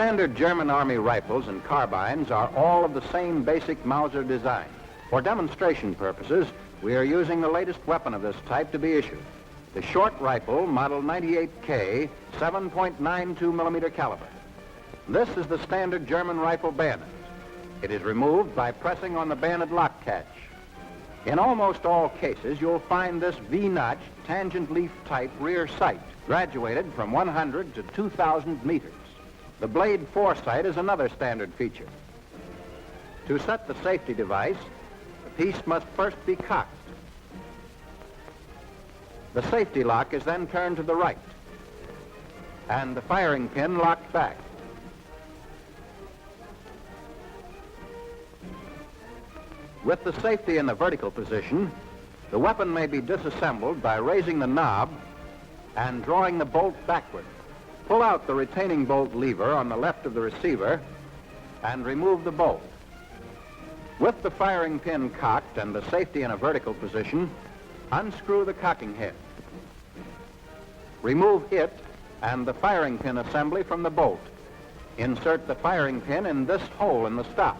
standard German Army rifles and carbines are all of the same basic Mauser design. For demonstration purposes, we are using the latest weapon of this type to be issued, the short rifle Model 98K 7.92 millimeter caliber. This is the standard German rifle bayonet. It is removed by pressing on the bayonet lock catch. In almost all cases, you'll find this V-notch tangent leaf type rear sight, graduated from 100 to 2,000 meters. The blade foresight is another standard feature. To set the safety device, the piece must first be cocked. The safety lock is then turned to the right, and the firing pin locked back. With the safety in the vertical position, the weapon may be disassembled by raising the knob and drawing the bolt backward. Pull out the retaining bolt lever on the left of the receiver and remove the bolt. With the firing pin cocked and the safety in a vertical position, unscrew the cocking head. Remove it and the firing pin assembly from the bolt. Insert the firing pin in this hole in the stop.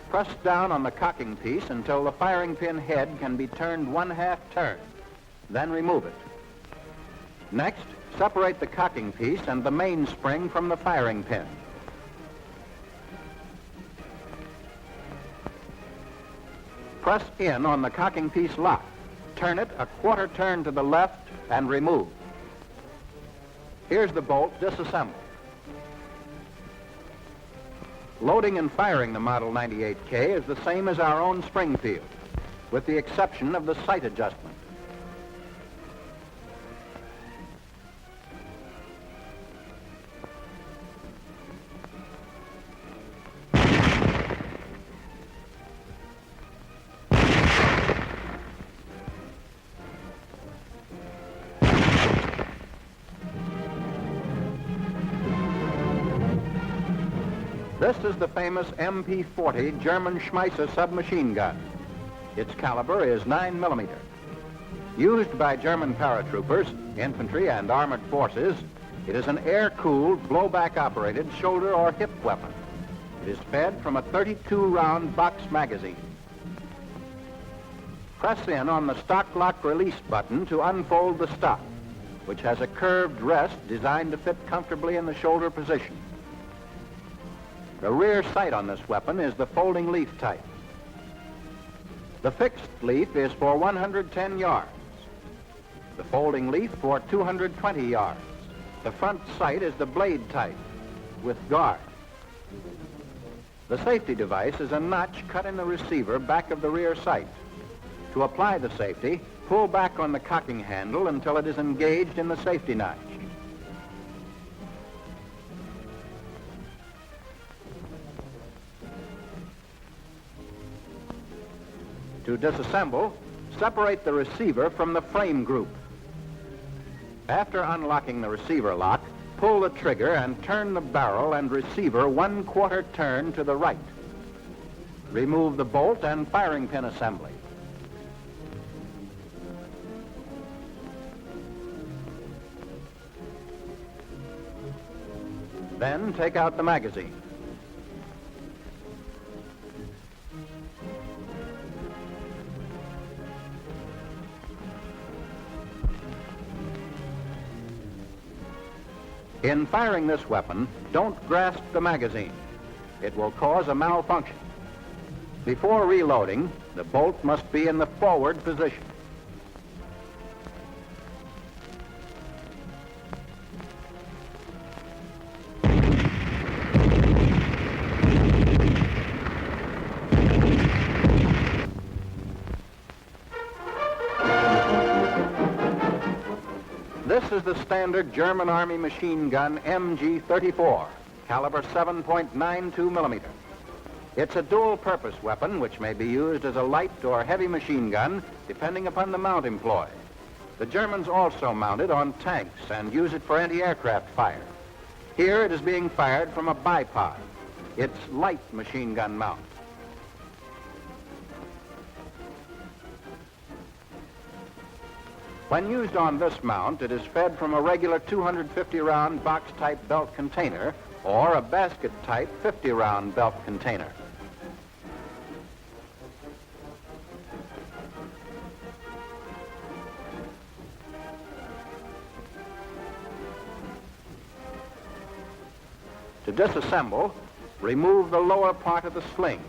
Press down on the cocking piece until the firing pin head can be turned 1/2 turn. Then remove it. Next, separate the cocking piece and the mainspring from the firing pin. Press in on the cocking piece lock. Turn it 1/4 turn to the left and remove. Here's the bolt disassembled. Loading and firing the Model 98K is the same as our own Springfield, with the exception of the sight adjustment. This is the famous MP-40 German Schmeisser submachine gun. Its caliber is 9 millimeter. Used by German paratroopers, infantry, and armored forces, it is an air-cooled, blowback-operated shoulder or hip weapon. It is fed from a 32-round box magazine. Press in on the stock lock release button to unfold the stock, which has a curved rest designed to fit comfortably in the shoulder position. The rear sight on this weapon is the folding leaf type. The fixed leaf is for 110 yards. The folding leaf for 220 yards. The front sight is the blade type with guard. The safety device is a notch cut in the receiver back of the rear sight. To apply the safety, pull back on the cocking handle until it is engaged in the safety notch. To disassemble, separate the receiver from the frame group. After unlocking the receiver lock, pull the trigger and turn the barrel and receiver 1/4 turn to the right. Remove the bolt and firing pin assembly. Then take out the magazine. In firing this weapon, don't grasp the magazine. It will cause a malfunction. Before reloading, the bolt must be in the forward position. This is the standard German Army machine gun MG-34, caliber 7.92 millimeter. It's a dual-purpose weapon which may be used as a light or heavy machine gun depending upon the mount employed. The Germans also mount it on tanks and use it for anti-aircraft fire. Here it is being fired from a bipod. It's light machine gun mount. When used on this mount, it is fed from a regular 250-round box-type belt container or a basket-type 50-round belt container. To disassemble, remove the lower part of the sling.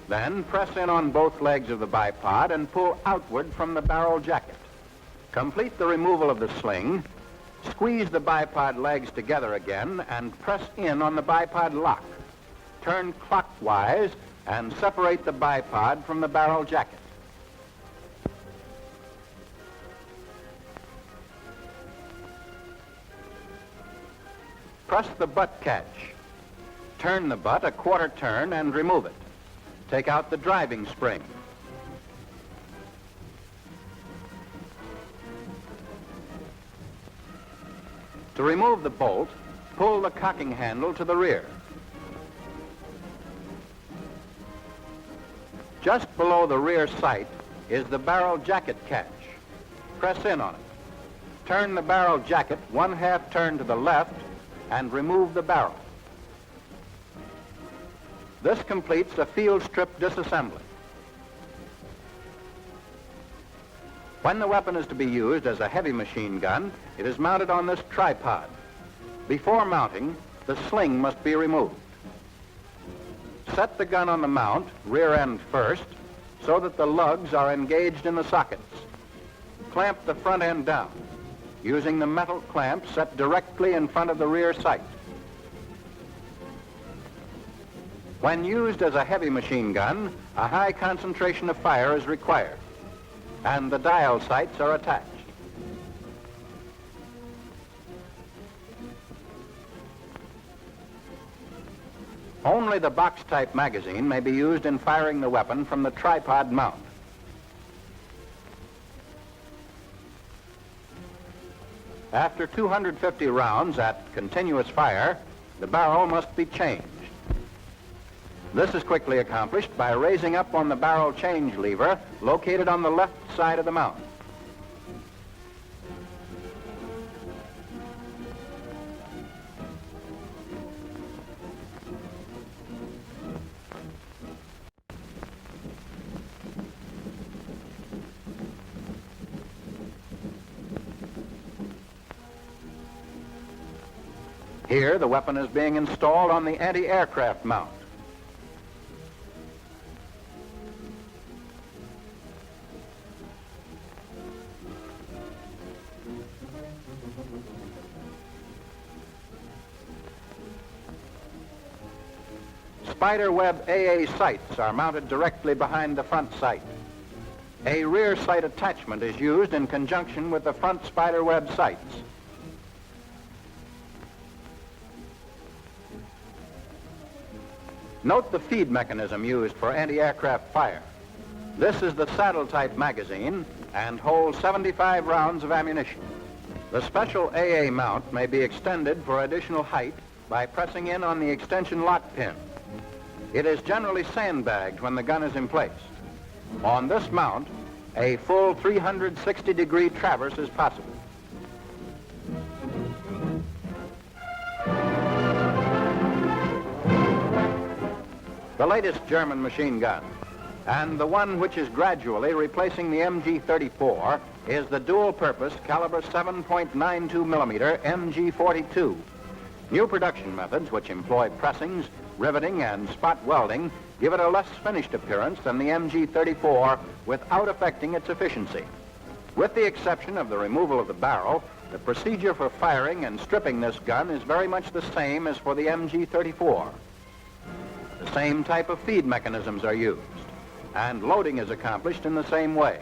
Then press in on both legs of the bipod and pull outward from the barrel jacket. Complete the removal of the sling, squeeze the bipod legs together again, and press in on the bipod lock. Turn clockwise and separate the bipod from the barrel jacket. Press the butt catch. Turn the butt a quarter turn and remove it. Take out the driving spring. To remove the bolt, pull the cocking handle to the rear. Just below the rear sight is the barrel jacket catch. Press in on it. Turn the barrel jacket 1/2 turn to the left and remove the barrel. This completes a field strip disassembly. When the weapon is to be used as a heavy machine gun, it is mounted on this tripod. Before mounting, the sling must be removed. Set the gun on the mount, rear end first, so that the lugs are engaged in the sockets. Clamp the front end down, using the metal clamp set directly in front of the rear sight. When used as a heavy machine gun, a high concentration of fire is required, and the dial sights are attached. Only the box-type magazine may be used in firing the weapon from the tripod mount. After 250 rounds at continuous fire, the barrel must be changed. This is quickly accomplished by raising up on the barrel change lever located on the left side of the mount. Here, the weapon is being installed on the anti-aircraft mount. Spiderweb AA sights are mounted directly behind the front sight. A rear sight attachment is used in conjunction with the front spiderweb sights. Note the feed mechanism used for anti-aircraft fire. This is the saddle-type magazine and holds 75 rounds of ammunition. The special AA mount may be extended for additional height by pressing in on the extension lock pin. It is generally sandbagged when the gun is in place. On this mount, a full 360-degree traverse is possible. The latest German machine gun, and the one which is gradually replacing the MG-34, is the dual-purpose caliber 7.92 millimeter MG-42. New production methods which employ pressings, riveting, and spot welding give it a less finished appearance than the MG-34 without affecting its efficiency. With the exception of the removal of the barrel, the procedure for firing and stripping this gun is very much the same as for the MG-34. The same type of feed mechanisms are used, and loading is accomplished in the same way.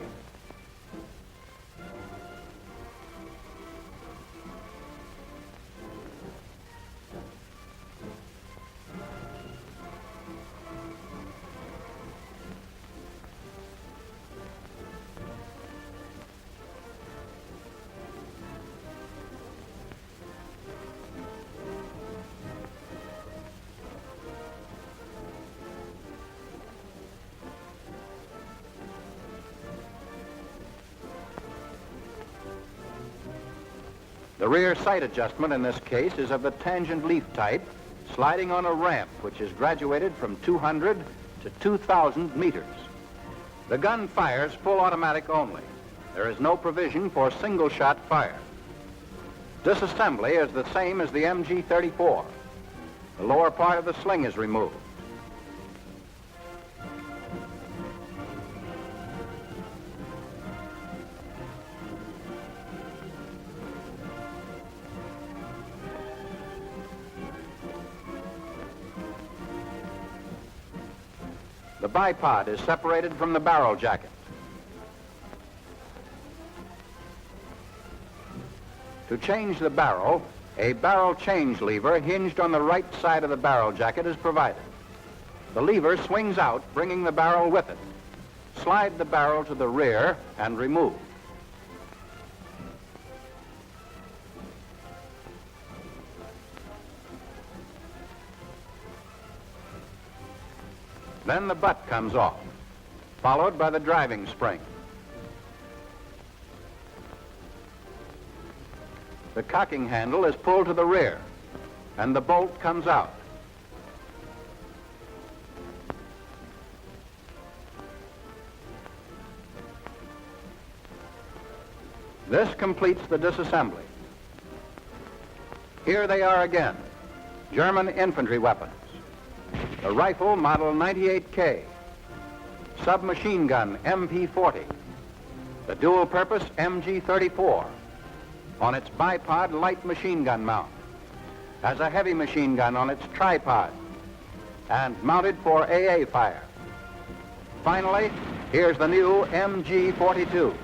The rear sight adjustment in this case is of the tangent leaf type, sliding on a ramp which is graduated from 200 to 2,000 meters. The gun fires full automatic only. There is no provision for single-shot fire. Disassembly is the same as the MG-34. The lower part of the sling is removed. The bipod is separated from the barrel jacket. To change the barrel, a barrel change lever hinged on the right side of the barrel jacket is provided. The lever swings out, bringing the barrel with it. Slide the barrel to the rear and remove. Then the butt comes off, followed by the driving spring. The cocking handle is pulled to the rear, and the bolt comes out. This completes the disassembly. Here they are again, German infantry weapons. The rifle model 98K, submachine gun MP40, the dual-purpose MG-34, on its bipod light machine gun mount, has a heavy machine gun on its tripod, and mounted for AA fire. Finally, here's the new MG-42.